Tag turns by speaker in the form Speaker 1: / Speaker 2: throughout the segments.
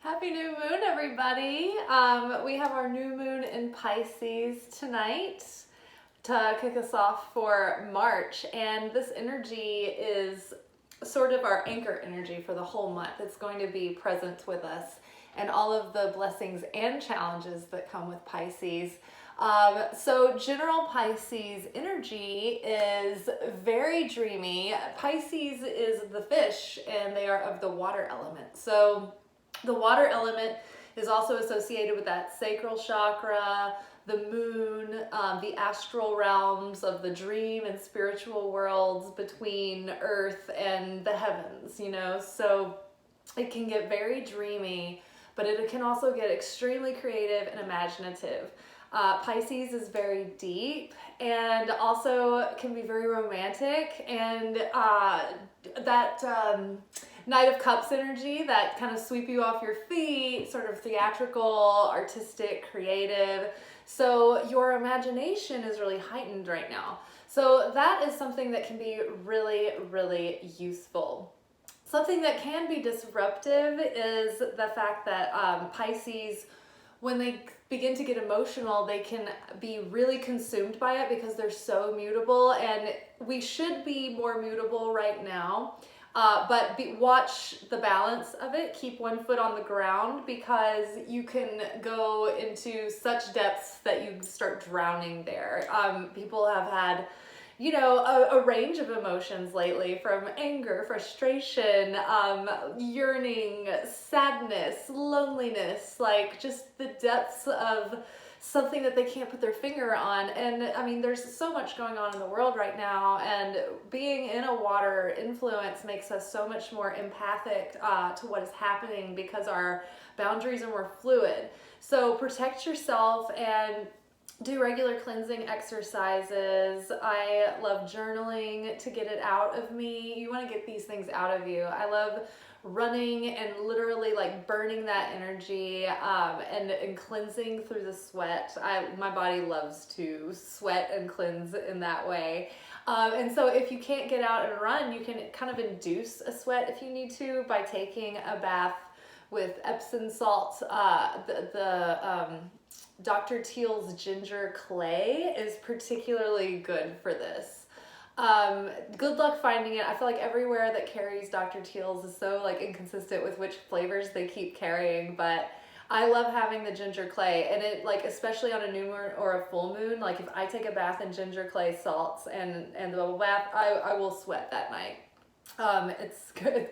Speaker 1: Happy new moon, everybody. We have our new moon in Pisces tonight to kick us off for March. And this energy is sort of our anchor energy for the whole month. It's going to be present with us and all of the blessings and challenges that come with Pisces. So general Pisces energy is very dreamy. Pisces is the fish and they are of the water element. So the water element is also associated with that sacral chakra, the moon, the astral realms of the dream and spiritual worlds between earth and the heavens, so it can get very dreamy, but it can also get extremely creative and imaginative. Pisces is very deep and also can be very romantic, and that Knight of Cups energy, that kind of sweep you off your feet, sort of theatrical, artistic, creative. So your imagination is really heightened right now. So that is something that can be really, really useful. Something that can be disruptive is the fact that Pisces, when they begin to get emotional, they can be really consumed by it because they're so mutable, and we should be more mutable right now. But watch the balance of it. Keep one foot on the ground, because you can go into such depths that you start drowning there. People have had a range of emotions lately, from anger, frustration, yearning, sadness, loneliness, like just the depths of something that they can't put their finger on. And I mean, there's so much going on in the world right now, and being in a water influence makes us so much more empathic to what is happening, because our boundaries are more fluid. So protect yourself and do regular cleansing exercises. I love journaling to get it out of me. You want to get these things out of you. I love running and literally like burning that energy and cleansing through the sweat. My body loves to sweat and cleanse in that way. And so if you can't get out and run, you can kind of induce a sweat if you need to by taking a bath with Epsom salt. Dr. Teal's ginger clay is particularly good for this. Good luck finding it. I feel like everywhere that carries Dr. Teal's is so like inconsistent with which flavors they keep carrying, but I love having the ginger clay, and it, like, especially on a new moon or a full moon, like if I take a bath in ginger clay salts and the bubble bath, I will sweat that night. It's good.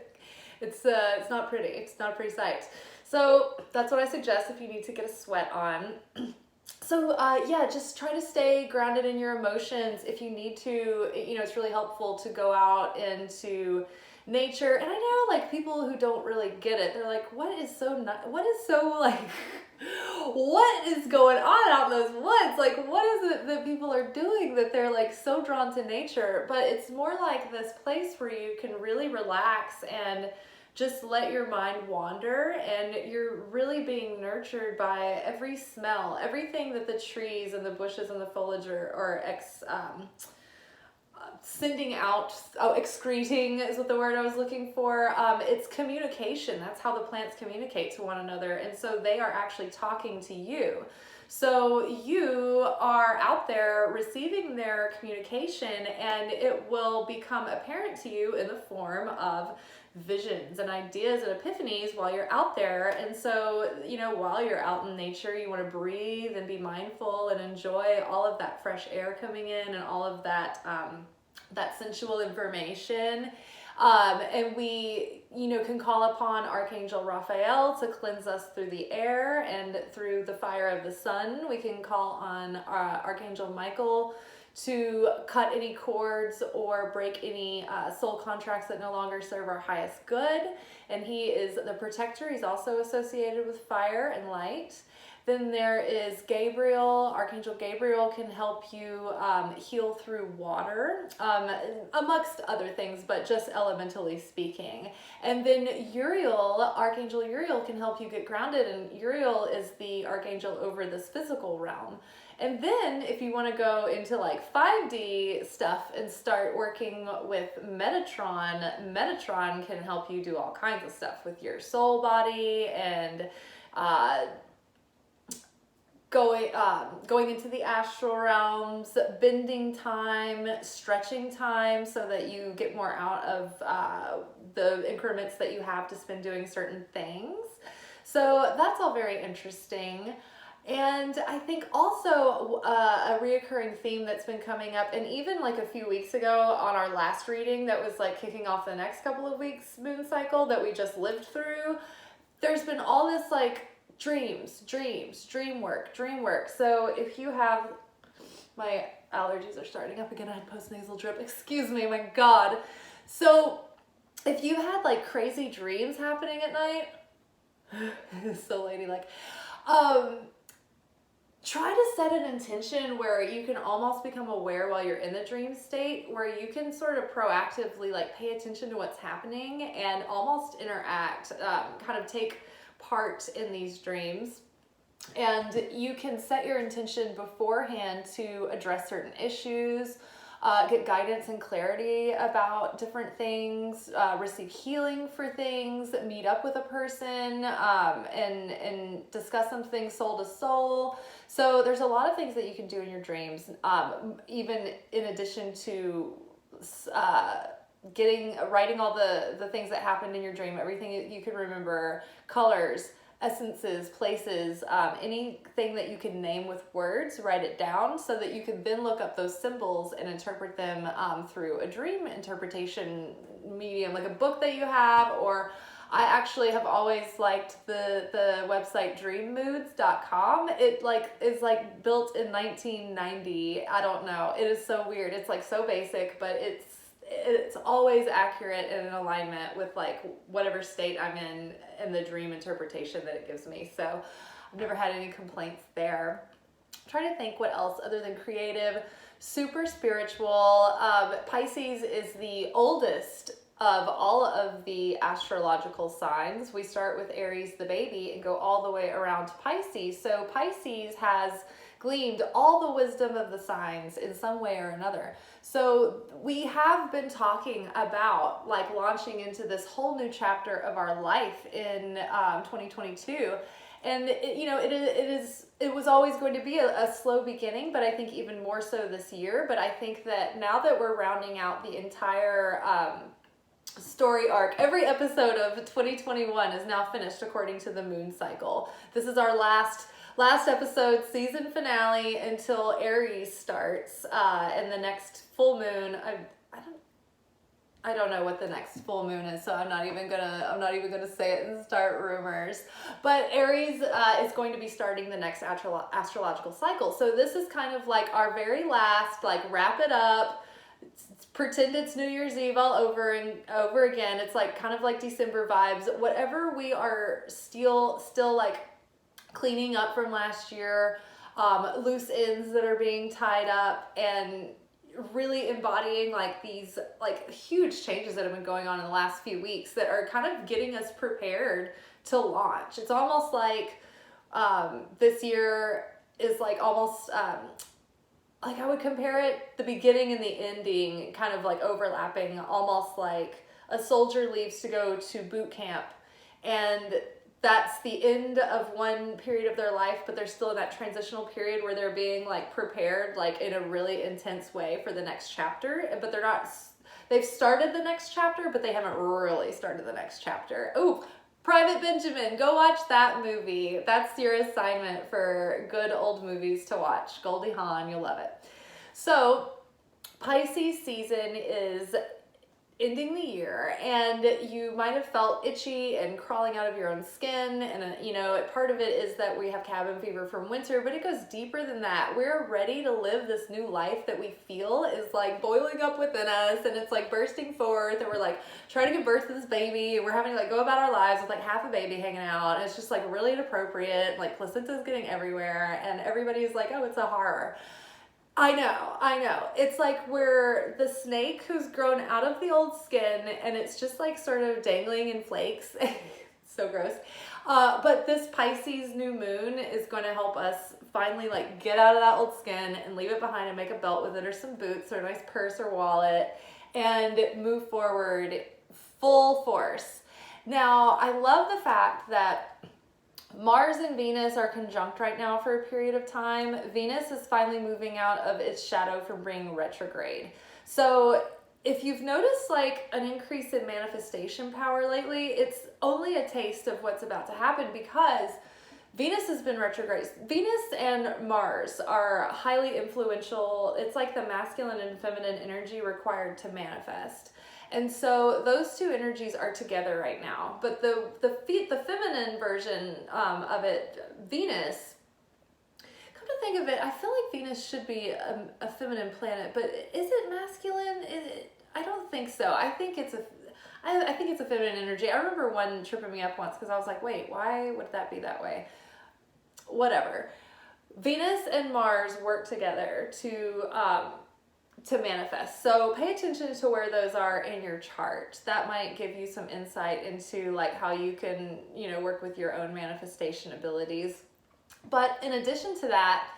Speaker 1: It's not pretty. It's not a pretty sight. So that's what I suggest if you need to get a sweat on. So yeah, just try to stay grounded in your emotions. If you need to, it's really helpful to go out into nature. And I know, like, people who don't really get it, they're like, what is so what is going on out in those woods? Like, what is it that people are doing that they're like so drawn to nature? But it's more like this place where you can really relax and just let your mind wander, and you're really being nurtured by every smell, everything that the trees and the bushes and the foliage are sending out. Excreting is what the word I was looking for. It's communication. That's how the plants communicate to one another, and so they are actually talking to you. So you are out there receiving their communication, and it will become apparent to you in the form of visions and ideas and epiphanies while you're out there. And so, while you're out in nature, you want to breathe and be mindful and enjoy all of that fresh air coming in and all of that that sensual information. And we, can call upon Archangel Raphael to cleanse us through the air and through the fire of the sun. We can call on Archangel Michael to cut any cords or break any soul contracts that no longer serve our highest good. And he is the protector. He's also associated with fire and light. Then there is Gabriel. Archangel Gabriel can help you heal through water, amongst other things, but just elementally speaking. And then Uriel, Archangel Uriel, can help you get grounded, and Uriel is the archangel over this physical realm. And then if you want to go into like 5D stuff and start working with Metatron, Metatron can help you do all kinds of stuff with your soul body and going into the astral realms, bending time, stretching time so that you get more out of the increments that you have to spend doing certain things. So that's all very interesting. And I think also a reoccurring theme that's been coming up, and even like a few weeks ago on our last reading that was like kicking off the next couple of weeks moon cycle that we just lived through, there's been all this like dream work. So if you have, my allergies are starting up again, I had postnasal drip, excuse me, my God. So if you had like crazy dreams happening at night, so ladylike, try to set an intention where you can almost become aware while you're in the dream state, where you can sort of proactively like pay attention to what's happening and almost interact, kind of take part in these dreams. And you can set your intention beforehand to address certain issues, get guidance and clarity about different things, receive healing for things, meet up with a person, and discuss some things soul to soul. So there's a lot of things that you can do in your dreams, even in addition to writing all the things that happened in your dream, everything you can remember, colors, essences, places, anything that you can name with words, write it down so that you can then look up those symbols and interpret them through a dream interpretation medium, like a book that you have. Or I actually have always liked the website dreammoods.com. It like is like built in 1990. I don't know. It is so weird. It's like so basic, but it's always accurate and in alignment with like whatever state I'm in and the dream interpretation that it gives me. So I've never had any complaints there. I'm trying to think what else other than creative, super spiritual. Pisces is the oldest of all of the astrological signs. We start with Aries, the baby, and go all the way around to Pisces. So Pisces has gleaned all the wisdom of the signs in some way or another. So we have been talking about like launching into this whole new chapter of our life in 2022. And it was always going to be a slow beginning, but I think even more so this year. But I think that now that we're rounding out the entire story arc, every episode of 2021 is now finished according to the moon cycle. This is our last episode, season finale, until Aries starts, and the next full moon. I don't know what the next full moon is, so I'm not even gonna say it and start rumors. But Aries is going to be starting the next astrological cycle. So this is kind of like our very last, like wrap it up. Pretend it's New Year's Eve all over and over again. It's like kind of like December vibes. Whatever we are still like cleaning up from last year, loose ends that are being tied up, and really embodying like these like huge changes that have been going on in the last few weeks that are kind of getting us prepared to launch. It's almost like this year is like almost like I would compare it, the beginning and the ending kind of like overlapping, almost like a soldier leaves to go to boot camp, and that's the end of one period of their life, but they're still in that transitional period where they're being like prepared like in a really intense way for the next chapter, but they've started the next chapter, but they haven't really started the next chapter. Ooh, Private Benjamin, go watch that movie. That's your assignment for good old movies to watch. Goldie Hawn, you'll love it. So Pisces season is ending the year, and you might have felt itchy and crawling out of your own skin, and you know, part of it is that we have cabin fever from winter, but it goes deeper than that. We're ready to live this new life that we feel is like boiling up within us, and it's like bursting forth, and we're like trying to give birth to this baby, and we're having to like go about our lives with like half a baby hanging out, and it's just like really inappropriate, like placenta's getting everywhere, and everybody's like, oh, it's a horror. I know. It's like we're the snake who's grown out of the old skin, and it's just like sort of dangling in flakes. So gross. But this Pisces new moon is going to help us finally like get out of that old skin and leave it behind and make a belt with it, or some boots, or a nice purse or wallet, and move forward full force. Now, I love the fact that Mars and Venus are conjunct right now for a period of time. Venus is finally moving out of its shadow from being retrograde. So if you've noticed like an increase in manifestation power lately, it's only a taste of what's about to happen, because Venus has been retrograde. Venus and Mars are highly influential. It's like the masculine and feminine energy required to manifest. And so those two energies are together right now. But the feminine version of it, Venus, come to think of it, I feel like Venus should be a feminine planet, but is it masculine? I don't think so. I think it's a feminine energy. I remember one tripping me up once because I was like, wait, why would that be that way? Whatever. Venus and Mars work together to manifest. So pay attention to where those are in your chart. That might give you some insight into like how you can, you know, work with your own manifestation abilities. But in addition to that,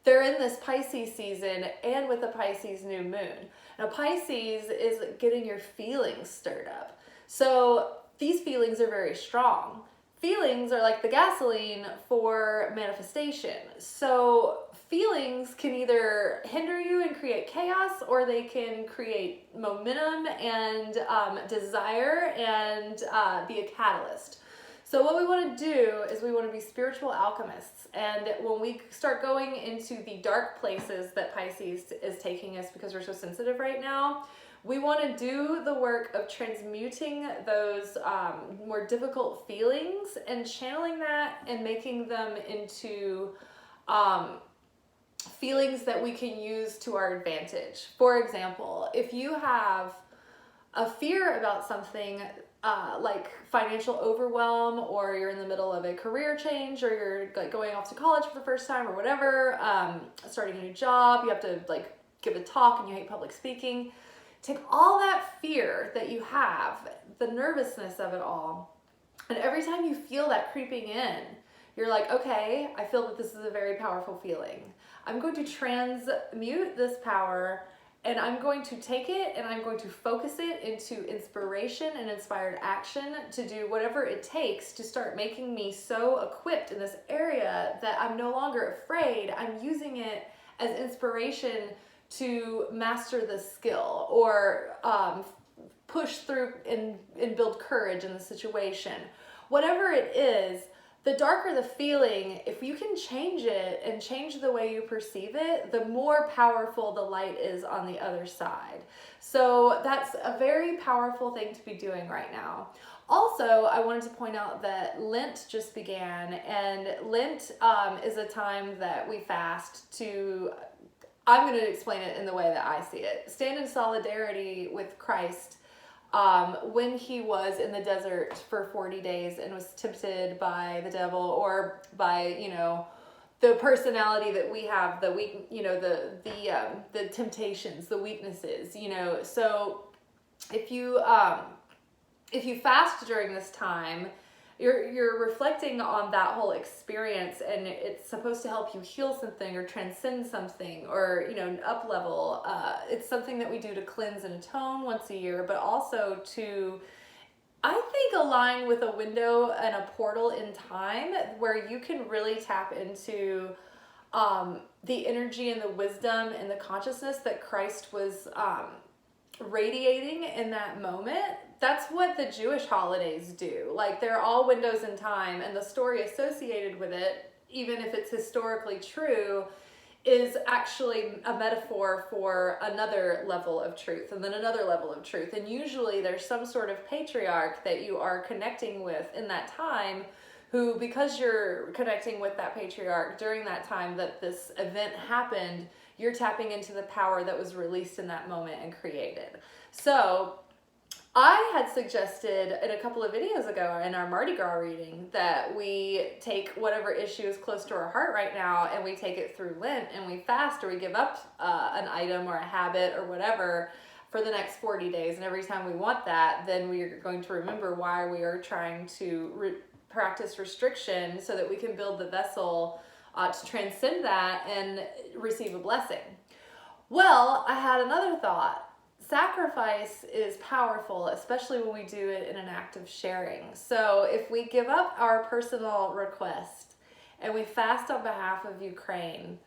Speaker 1: they're in this Pisces season and with the Pisces new moon. Now Pisces is getting your feelings stirred up. So these feelings are very strong. Feelings are like the gasoline for manifestation. So feelings can either hinder you and create chaos, or they can create momentum and desire and be a catalyst. So what we want to do is we want to be spiritual alchemists. And when we start going into the dark places that Pisces is taking us, because we're so sensitive right now, we want to do the work of transmuting those more difficult feelings and channeling that and making them into feelings that we can use to our advantage. For example, if you have a fear about something like financial overwhelm, or you're in the middle of a career change, or you're like going off to college for the first time or whatever, starting a new job, you have to like give a talk and you hate public speaking. Take all that fear that you have, the nervousness of it all, and every time you feel that creeping in, you're like, okay, I feel that this is a very powerful feeling. I'm going to transmute this power, and I'm going to take it and I'm going to focus it into inspiration and inspired action to do whatever it takes to start making me so equipped in this area that I'm no longer afraid. I'm using it as inspiration to master the skill, or push through and build courage in the situation. Whatever it is, the darker the feeling, if you can change it and change the way you perceive it, the more powerful the light is on the other side. So that's a very powerful thing to be doing right now. Also, I wanted to point out that Lent just began, and Lent is a time that we fast to, I'm going to explain it in the way that I see it, stand in solidarity with Christ when he was in the desert for 40 days and was tempted by the devil, or by, you know, the personality that we have, the weak, you know, the temptations, the weaknesses, you know. So if you fast during this time, you're reflecting on that whole experience, and it's supposed to help you heal something or transcend something, or, you know, up level. It's something that we do to cleanse and atone once a year, but also to, I think, align with a window and a portal in time where you can really tap into the energy and the wisdom and the consciousness that Christ was radiating in that moment. That's what the Jewish holidays do. Like, they're all windows in time, and the story associated with it, even if it's historically true, is actually a metaphor for another level of truth, and then another level of truth. And usually there's some sort of patriarch that you are connecting with in that time, who, because you're connecting with that patriarch during that time that this event happened, you're tapping into the power that was released in that moment and created. So I had suggested in a couple of videos ago in our Mardi Gras reading that we take whatever issue is close to our heart right now and we take it through Lent, and we fast or we give up an item or a habit or whatever for the next 40 days. And every time we want that, then we are going to remember why we are trying to practice restriction, so that we can build the vessel to transcend that and receive a blessing. Well, I had another thought. Sacrifice is powerful, especially when we do it in an act of sharing. So if we give up our personal request and we fast on behalf of Ukraine,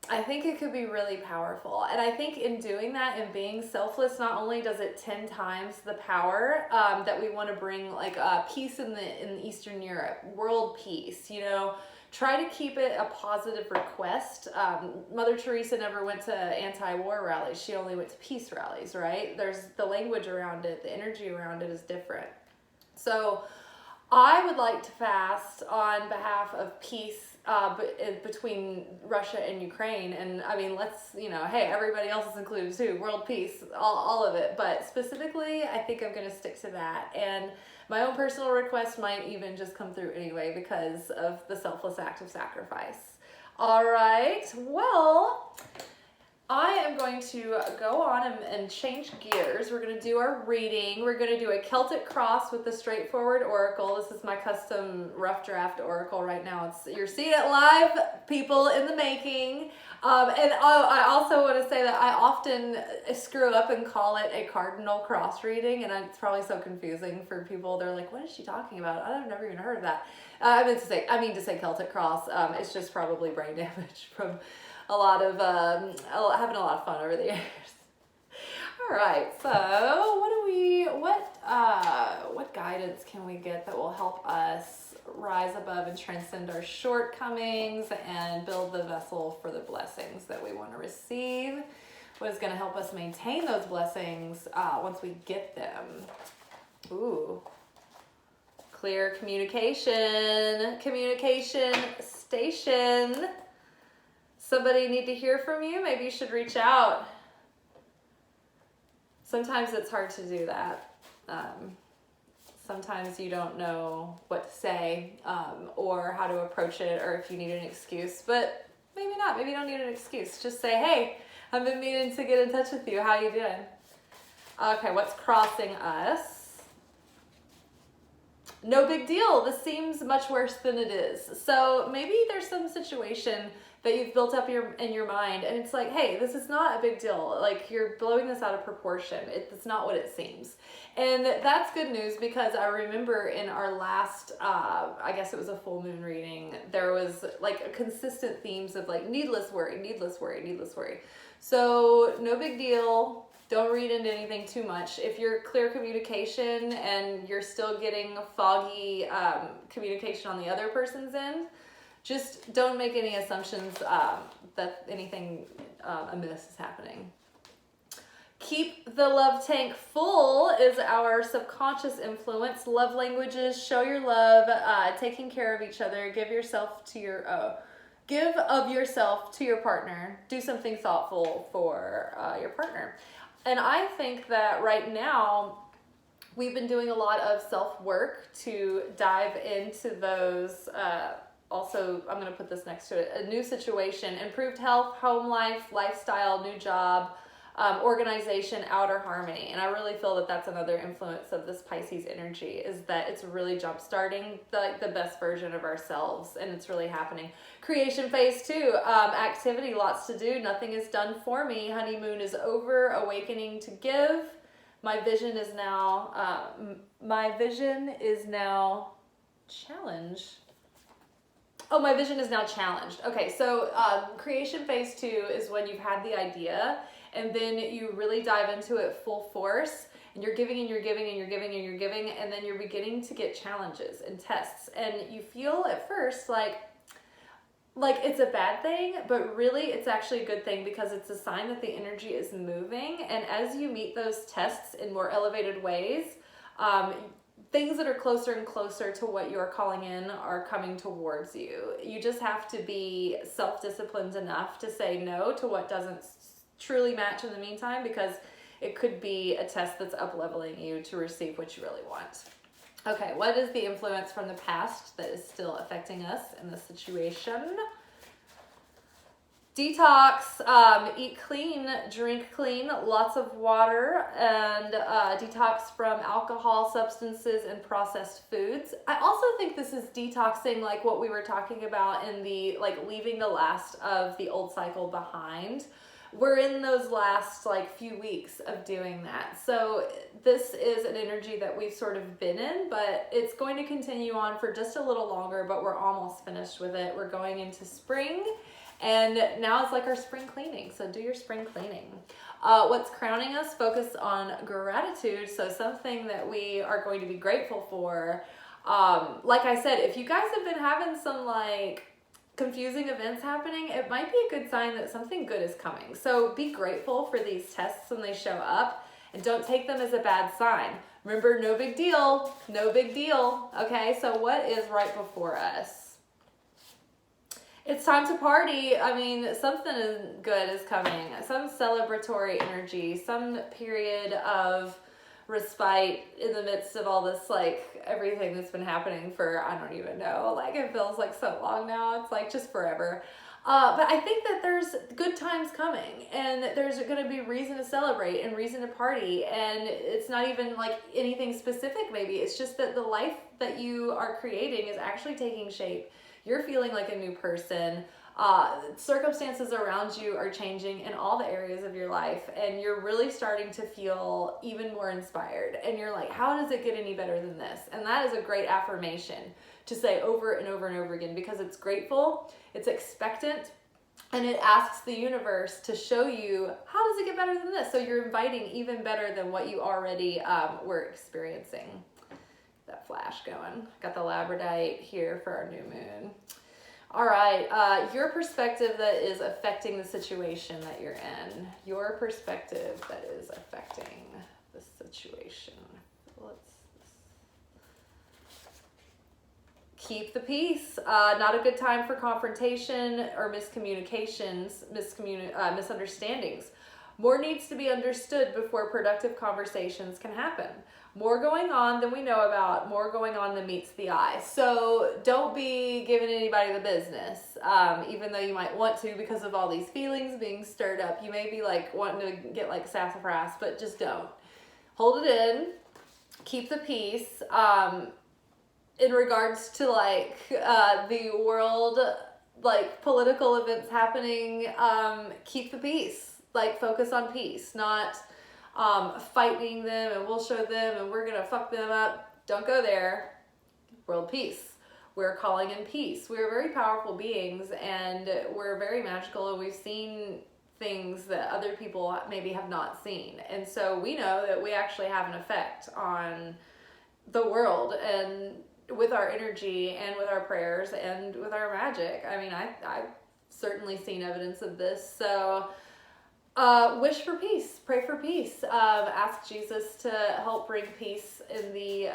Speaker 1: I think it could be really powerful. And I think in doing that and being selfless, not only does it 10 times the power that we want to bring, like peace in Eastern Europe, world peace, you know, try to keep it a positive request. Mother Teresa never went to anti-war rallies. She only went to peace rallies, right? There's the language around it, the energy around it is different. So I would like to fast on behalf of peace between Russia and Ukraine. And I mean, let's, you know, hey, everybody else is included too. World peace, all of it. But specifically, I think I'm going to stick to that. And my own personal request might even just come through anyway because of the selfless act of sacrifice. All right, well, I am going to go on and change gears. We're going to do our reading. We're going to do a Celtic Cross with the straightforward oracle. This is my custom rough draft oracle right now. You're seeing it live, people in the making. I also want to say that I often screw up and call it a cardinal cross reading, and it's probably so confusing for people. They're like, what is she talking about? I've never even heard of that. I mean to say Celtic Cross. It's just probably brain damage from a lot of having a lot of fun over the years. All right, so what guidance can we get that will help us rise above and transcend our shortcomings and build the vessel for the blessings that we want to receive? What is going to help us maintain those blessings once we get them? Ooh, clear communication station. Somebody need to hear from you? Maybe you should reach out. Sometimes it's hard to do that. Sometimes you don't know what to say or how to approach it, or if you need an excuse, but maybe not. Maybe you don't need an excuse. Just say, hey, I've been meaning to get in touch with you. How you doing? Okay, what's crossing us? No big deal. This seems much worse than it is. So maybe there's some situation that you've built up in your mind, and it's like, hey, this is not a big deal. Like, you're blowing this out of proportion. It's not what it seems. And that's good news, because I remember in our last, I guess it was a full moon reading, there was like a consistent themes of like needless worry, needless worry, needless worry. So no big deal. Don't read into anything too much. If you're clear communication and you're still getting foggy communication on the other person's end, just don't make any assumptions that anything amiss is happening. Keep the love tank full is our subconscious influence. Love languages, show your love, taking care of each other, give of yourself to your partner. Do something thoughtful for your partner. And I think that right now, we've been doing a lot of self-work to dive into those also, I'm going to put this next to it, a new situation, improved health, home life, lifestyle, new job, organization, outer harmony. And I really feel that that's another influence of this Pisces energy, is that it's really jump-starting the best version of ourselves, and it's really happening. Creation phase 2, activity, lots to do. Nothing is done for me. Honeymoon is over. Awakening to give. My vision is now challenged. Oh, my vision is now challenged. Okay, so creation phase 2 is when you've had the idea, and then you really dive into it full force, and you're giving and you're giving and you're giving and you're giving, and then you're beginning to get challenges and tests. And you feel at first like, like it's a bad thing, but really it's actually a good thing because it's a sign that the energy is moving. And as you meet those tests in more elevated ways, things that are closer and closer to what you're calling in are coming towards you. You just have to be self-disciplined enough to say no to what doesn't truly match in the meantime, because it could be a test that's up-leveling you to receive what you really want. Okay, what is the influence from the past that is still affecting us in this situation? Detox, eat clean, drink clean, lots of water, and detox from alcohol, substances, and processed foods. I also think this is detoxing like what we were talking about in the, like, leaving the last of the old cycle behind. We're in those last like few weeks of doing that. So this is an energy that we've sort of been in, but it's going to continue on for just a little longer, but we're almost finished with it. We're going into spring, and now it's like our spring cleaning. So do your spring cleaning. What's crowning us? Focus on gratitude. So something that we are going to be grateful for. Like I said, if you guys have been having some like confusing events happening, it might be a good sign that something good is coming. So be grateful for these tests when they show up, and don't take them as a bad sign. Remember, no big deal, no big deal. Okay, so what is right before us? It's time to party. I mean, something good is coming. Some celebratory energy, some period of respite in the midst of all this, like, everything that's been happening for, I don't even know, like, it feels like so long now. It's like just forever. But I think that there's good times coming, and there's going to be reason to celebrate and reason to party. And it's not even like anything specific, maybe. It's just that the life that you are creating is actually taking shape. You're feeling like a new person. Circumstances around you are changing in all the areas of your life, and you're really starting to feel even more inspired. And you're like, how does it get any better than this? And that is a great affirmation to say over and over and over again, because it's grateful, it's expectant, and it asks the universe to show you, how does it get better than this? So you're inviting even better than what you already were experiencing. That flash going. Got the labradorite here for our new moon. All right, your perspective that is affecting the situation that you're in. Your perspective that is affecting the situation. Let's keep the peace. Not a good time for confrontation or miscommunications, misunderstandings. More needs to be understood before productive conversations can happen. More going on than we know about, more going on than meets the eye. So don't be giving anybody the business, even though you might want to, because of all these feelings being stirred up. You may be like wanting to get like sassafras, but just don't. Hold it in, keep the peace. In regards to like the world, like political events happening, keep the peace. Like focus on peace, not fighting them and we'll show them and we're gonna fuck them up. Don't go there. World peace. We're calling in peace. We're very powerful beings, and we're very magical, and we've seen things that other people maybe have not seen. And so we know that we actually have an effect on the world, and with our energy and with our prayers and with our magic. I mean, I've certainly seen evidence of this. So wish for peace, pray for peace, ask Jesus to help bring peace in the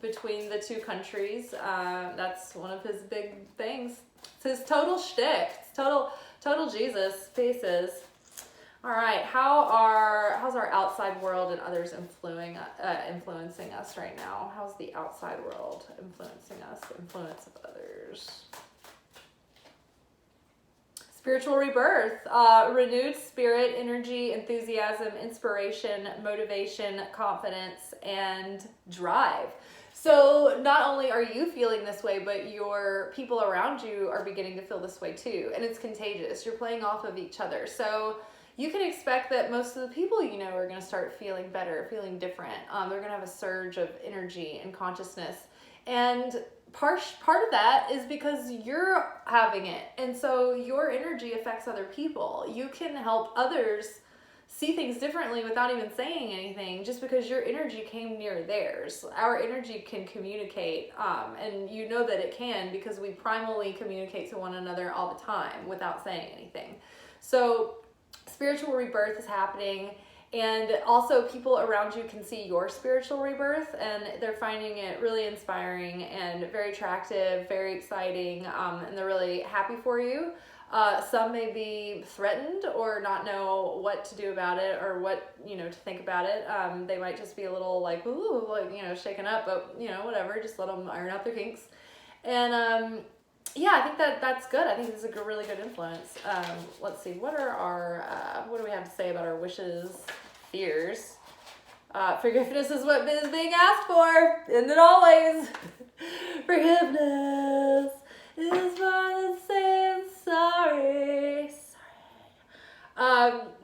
Speaker 1: between the two countries. That's one of his big things. It's his total shtick. It's total Jesus. Pieces. All right, how's our outside world and others influencing us right now? How's the outside world influencing us? Influence of others. Spiritual rebirth, renewed spirit, energy, enthusiasm, inspiration, motivation, confidence, and drive. So not only are you feeling this way, but your people around you are beginning to feel this way too. And it's contagious. You're playing off of each other. So you can expect that most of the people you know are going to start feeling better, feeling different. They're going to have a surge of energy and consciousness. And part of that is because you're having it, and so your energy affects other people. You can help others see things differently without even saying anything, just because your energy came near theirs. Our energy can communicate, and you know that it can because we primally communicate to one another all the time without saying anything. So spiritual rebirth is happening, and also people around you can see your spiritual rebirth, and they're finding it really inspiring and very attractive, very exciting, and they're really happy for you. Some may be threatened or not know what to do about it or what, to think about it. They might just be a little like, ooh, like, shaken up, but, whatever, just let them iron out their kinks. And, yeah, I think that's good. I think this is a really good influence. Let's see, what do we have to say about our wishes, fears? Forgiveness is what is being asked for, isn't it always? Forgiveness is more than saying sorry.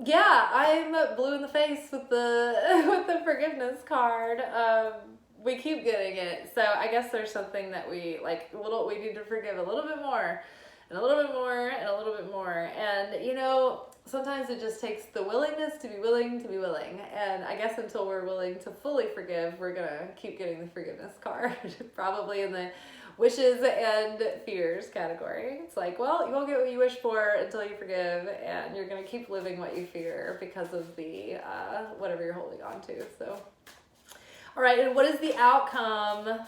Speaker 1: Yeah, I'm blue in the face with the forgiveness card. We keep getting it, so I guess there's something that we we need to forgive a little bit more, and a little bit more, and a little bit more, and sometimes it just takes the willingness to be willing to be willing, and I guess until we're willing to fully forgive, we're gonna keep getting the forgiveness card, probably in the wishes and fears category. It's like, well, you won't get what you wish for until you forgive, and you're gonna keep living what you fear because of the whatever you're holding on to. So, all right, and what is the outcome?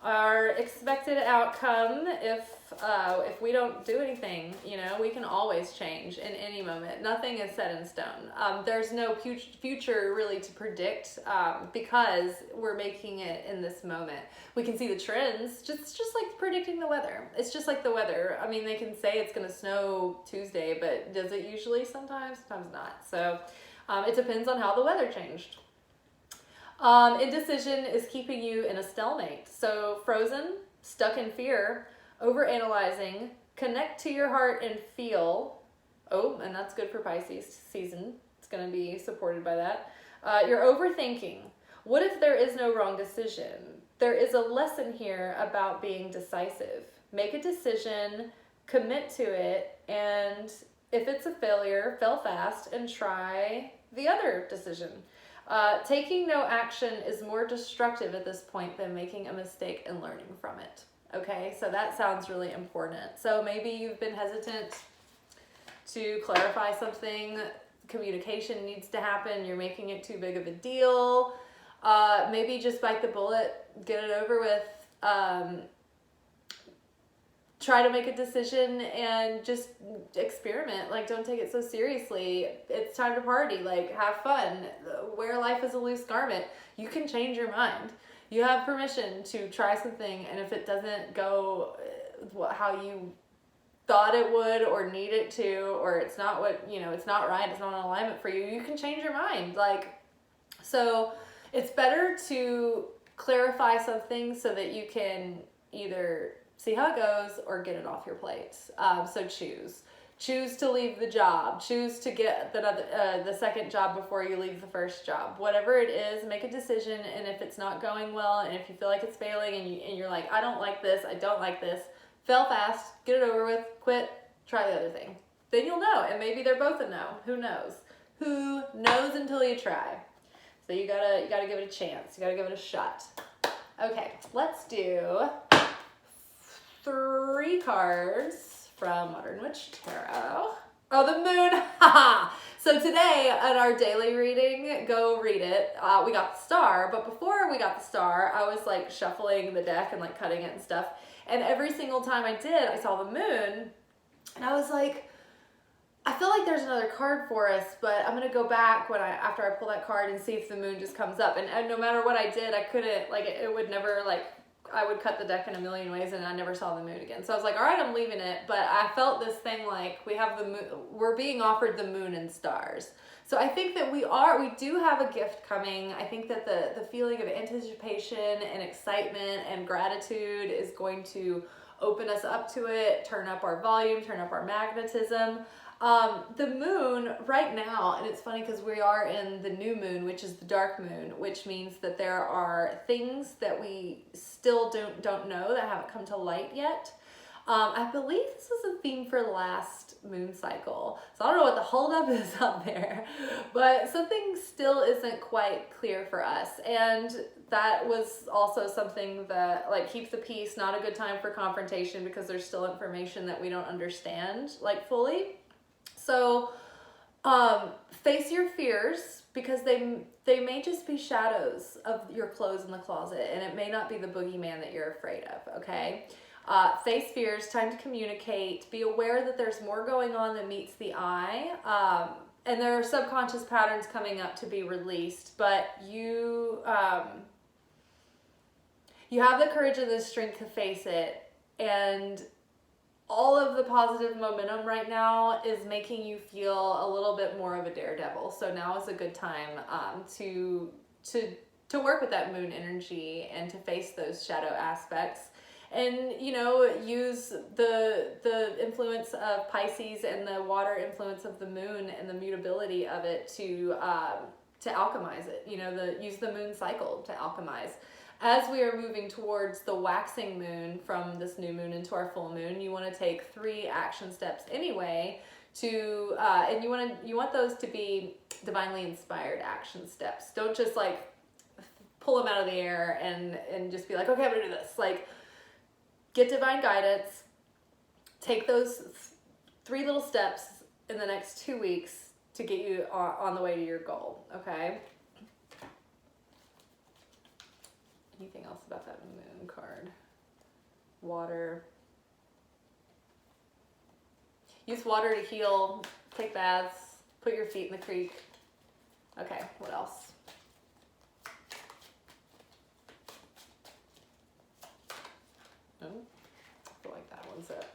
Speaker 1: Our expected outcome, if we don't do anything, we can always change in any moment. Nothing is set in stone. There's no future really to predict, because we're making it in this moment. We can see the trends, just like predicting the weather. It's just like the weather. I mean, they can say it's gonna snow Tuesday, but does it usually? Sometimes not. So it depends on how the weather changed. Indecision is keeping you in a stalemate. So frozen, stuck in fear, overanalyzing, connect to your heart and feel. Oh, and that's good for Pisces season. It's going to be supported by that. You're overthinking. What if there is no wrong decision? There is a lesson here about being decisive. Make a decision, commit to it, and if it's a failure, fail fast and try the other decision. Taking no action is more destructive at this point than making a mistake and learning from it. Okay, so that sounds really important. So maybe you've been hesitant to clarify something. Communication needs to happen. You're making it too big of a deal. Maybe just bite the bullet, get it over with. Try to make a decision and just experiment. Like, don't take it so seriously. It's time to party. Like, have fun. Wear life as a loose garment. You can change your mind. You have permission to try something, and if it doesn't go how you thought it would or need it to, or it's not what, it's not right, it's not in alignment for you, you can change your mind. So it's better to clarify something so that you can either see how it goes or get it off your plate. So choose to leave the job, choose to get the second job before you leave the first job. Whatever it is, make a decision, and if it's not going well, and if you feel like it's failing, and you're like, I don't like this, fail fast, get it over with, quit, try the other thing. Then you'll know, and maybe they're both a no. Who knows? Who knows until you try? So you gotta give it a chance. You gotta give it a shot. Okay, let's do 3 cards from Modern Witch Tarot. Oh, the moon. So today at our daily reading, go read it. We got the star, but before we got the star, I was like shuffling the deck and like cutting it and stuff. And every single time I did, I saw the moon, and I was like, I feel like there's another card for us, but I'm gonna go back after I pull that card and see if the moon just comes up. And no matter what I did, I couldn't, it would never, I would cut the deck in a million ways and I never saw the moon again. So I was like, all right, I'm leaving it. But I felt this thing we're being offered the moon and stars. So I think that we do have a gift coming. I think that the feeling of anticipation and excitement and gratitude is going to open us up to it, turn up our volume, turn up our magnetism. The moon right now, and it's funny because we are in the new moon, which is the dark moon, which means that there are things that we still don't know that haven't come to light yet. I believe this was a theme for last moon cycle. So I don't know what the holdup is up there, but something still isn't quite clear for us. And that was also something that like keep the peace, not a good time for confrontation because there's still information that we don't understand like fully. So face your fears because they may just be shadows of your clothes in the closet, and it may not be the boogeyman that you're afraid of, okay? Face fears, time to communicate, be aware that there's more going on than meets the eye, and there are subconscious patterns coming up to be released, but you have the courage and the strength to face it, and all of the positive momentum right now is making you feel a little bit more of a daredevil. So now is a good time to work with that moon energy and to face those shadow aspects. And, you know, use the influence of Pisces and the water influence of the moon and the mutability of it to alchemize it. You know, use the moon cycle to alchemize. As we are moving towards the waxing moon from this new moon into our full moon, you want to take 3 action steps anyway to, and you want those to be divinely inspired action steps. Don't just like pull them out of the air and just be like, okay, I'm gonna do this. Like, get divine guidance, take those 3 little steps in the next 2 weeks to get you on the way to your goal, okay? Anything else about that moon card? Water. Use water to heal, take baths, put your feet in the creek. Okay, what else? Oh, I feel like that one's it.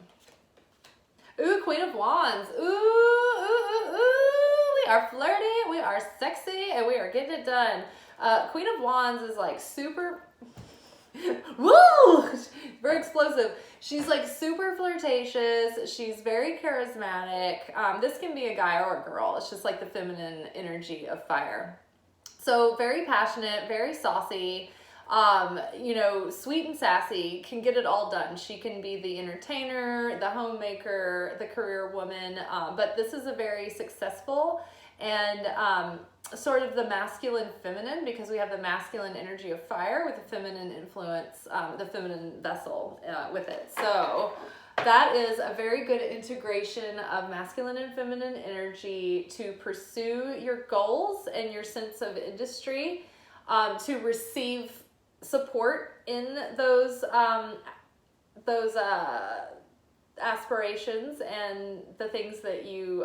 Speaker 1: Ooh, Queen of Wands. Ooh, ooh, ooh, ooh. We are flirty, we are sexy, and we are getting it done. Queen of Wands is like super, woo, very explosive. She's like super flirtatious. She's very charismatic. This can be a guy or a girl. It's just like the feminine energy of fire. So very passionate, very saucy. You know, sweet and sassy, can get it all done. She can be the entertainer, the homemaker, the career woman, but this is a very successful and sort of the masculine feminine, because we have the masculine energy of fire with the feminine influence, the feminine vessel with it. So that is a very good integration of masculine and feminine energy to pursue your goals and your sense of industry, to receive support in those aspirations and the things that you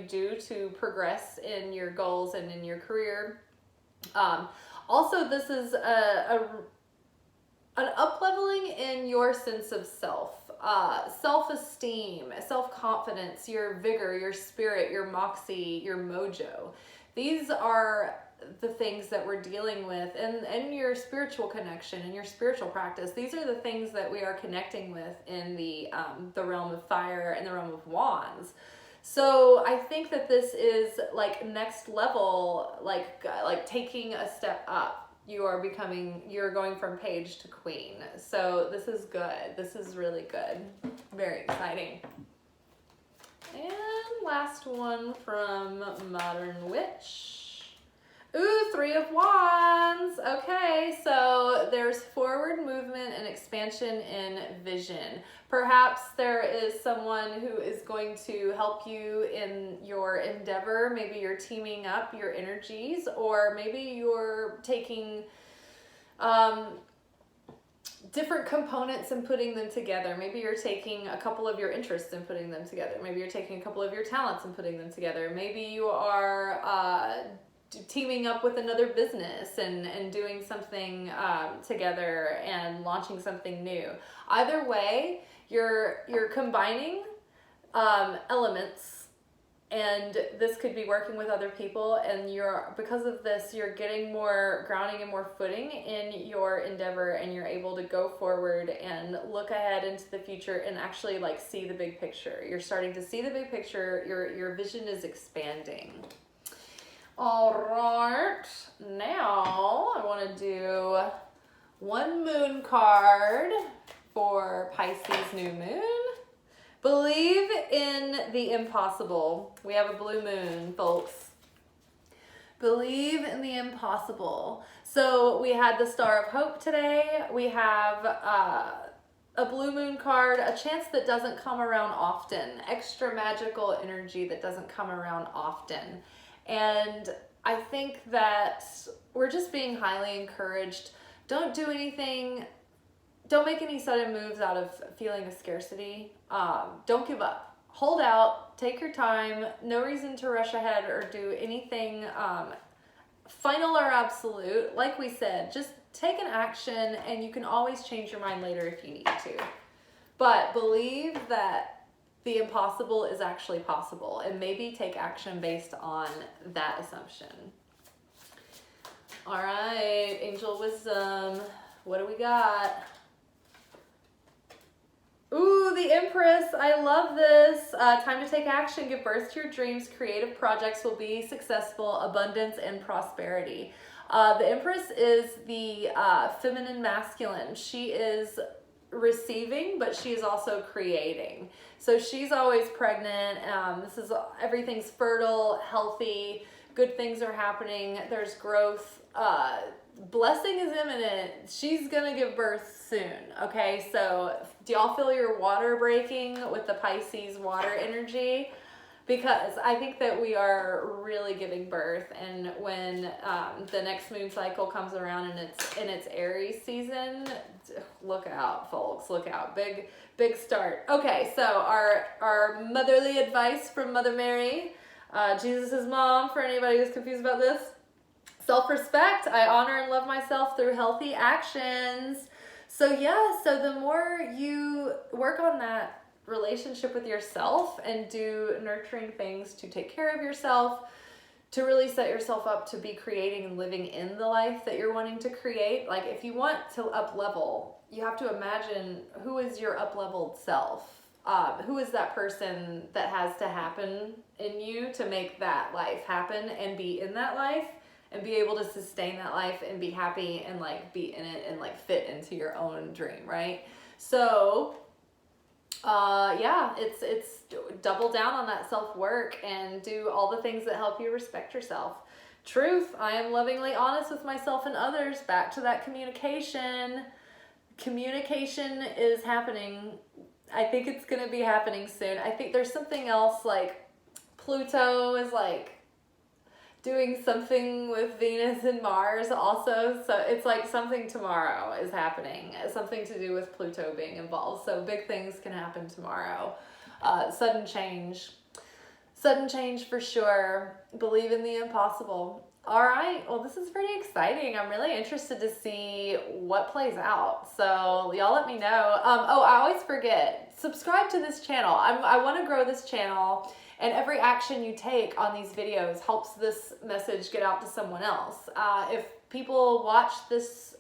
Speaker 1: do to progress in your goals and in your career. Also, this is an upleveling in your sense of self, self-esteem, self-confidence, your vigor, your spirit, your moxie, your mojo. These are the things that we're dealing with, and your spiritual connection and your spiritual practice. These are the things that we are connecting with in the realm of fire and the realm of wands. So I think that this is like next level, like taking a step up. You're going from page to queen. So this is good. This is really good. Very exciting. And last one from Modern Witch. Ooh, 3 of Wands. Okay, so there's forward movement and expansion in vision. Perhaps there is someone who is going to help you in your endeavor. Maybe you're teaming up your energies, or maybe you're taking different components and putting them together. Maybe you're taking a couple of your interests and putting them together. Maybe you're taking a couple of your talents and putting them together. Maybe you are teaming up with another business and doing something together and launching something new. Either way, you're combining elements, and this could be working with other people, and because of this, you're getting more grounding and more footing in your endeavor, and you're able to go forward and look ahead into the future and actually like see the big picture. You're starting to see the big picture. Your vision is expanding. All right, now I want to do one moon card for Pisces new moon. Believe in the impossible. We have a blue moon, folks. Believe in the impossible. So we had the Star of Hope today. We have a blue moon card, a chance that doesn't come around often, extra magical energy that doesn't come around often. And I think that we're just being highly encouraged. Don't do anything, don't make any sudden moves out of feeling of scarcity. Don't give up. Hold out, take your time, no reason to rush ahead or do anything final or absolute. Like we said, just take an action and you can always change your mind later if you need to. But believe that the impossible is actually possible and maybe take action based on that assumption. All right, angel wisdom. What do we got? Ooh, the Empress. I love this. Time to take action. Give birth to your dreams. Creative projects will be successful. Abundance and prosperity. The Empress is the feminine masculine. She is receiving, but she is also creating. So she's always pregnant. Everything's fertile, healthy. Good things are happening. There's growth. Blessing is imminent. She's gonna give birth soon. Okay, so do y'all feel your water breaking with the Pisces water energy? Because I think that we are really giving birth, and when the next moon cycle comes around and it's in its Aries season, look out, folks, look out. Big start. Okay, so our motherly advice from Mother Mary, Jesus' mom, for anybody who's confused about this. Self-respect. I honor and love myself through healthy actions. So yeah, so the more you work on that relationship with yourself and do nurturing things to take care of yourself, to really set yourself up to be creating and living in the life that you're wanting to create. Like if you want to up level, you have to imagine who is your up leveled self. Who is that person that has to happen in you to make that life happen and be in that life and be able to sustain that life and be happy and like be in it and like fit into your own dream, right? So yeah, it's double down on that self-work and do all the things that help you respect yourself. Truth, I am lovingly honest with myself and others. Back to that communication. Communication is happening. I think it's going to be happening soon. I think there's something else, like Pluto is like doing something with Venus and Mars also. So it's like something tomorrow is happening. Something to do with Pluto being involved. So big things can happen tomorrow. Sudden change. Sudden change for sure. Believe in the impossible. All right. Well, this is pretty exciting. I'm really interested to see what plays out. So y'all let me know. Oh, I always forget. Subscribe to this channel. I want to grow this channel. And every action you take on these videos helps this message get out to someone else. If people watch this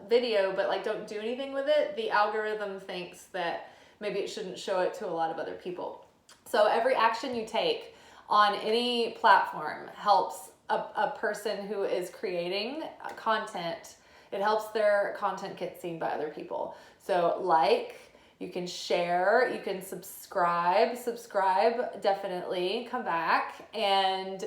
Speaker 1: video but like don't do anything with it, the algorithm thinks that maybe it shouldn't show it to a lot of other people. So every action you take on any platform helps a person who is creating content. It helps their content get seen by other people. So like, you can share, you can subscribe, definitely, come back and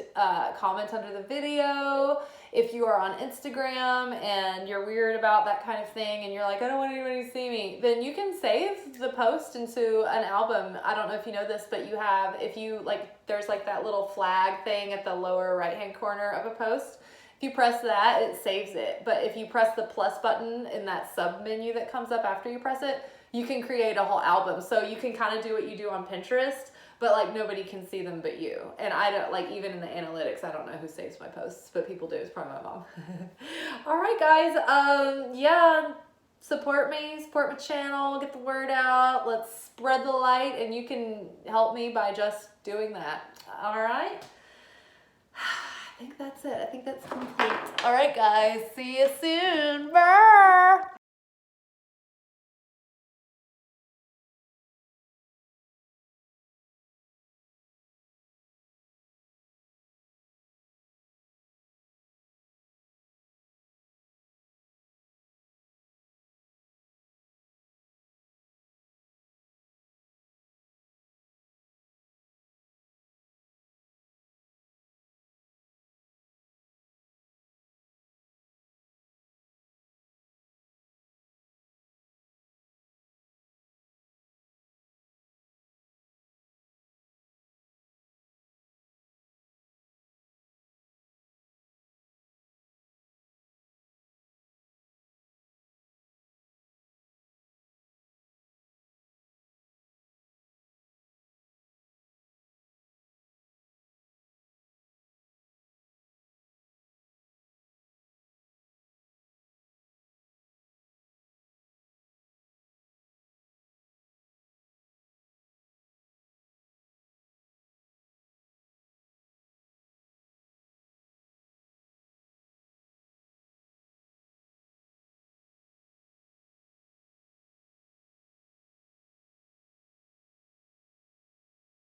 Speaker 1: comment under the video. If you are on Instagram and you're weird about that kind of thing and you're like, I don't want anybody to see me, then you can save the post into an album. I don't know if you know this, but you have, if you like, there's like that little flag thing at the lower right-hand corner of a post. If you press that, it saves it. But if you press the plus button in that sub menu that comes up after you press it, you can create a whole album. So you can kind of do what you do on Pinterest, but like nobody can see them but you. And I don't, like, even in the analytics, I don't know who saves my posts, but people do. It's probably my mom. All right, guys. Yeah, support me, support my channel, get the word out. Let's spread the light, and you can help me by just doing that. All right. I think that's it. I think that's complete. All right, guys. See you soon. Bye.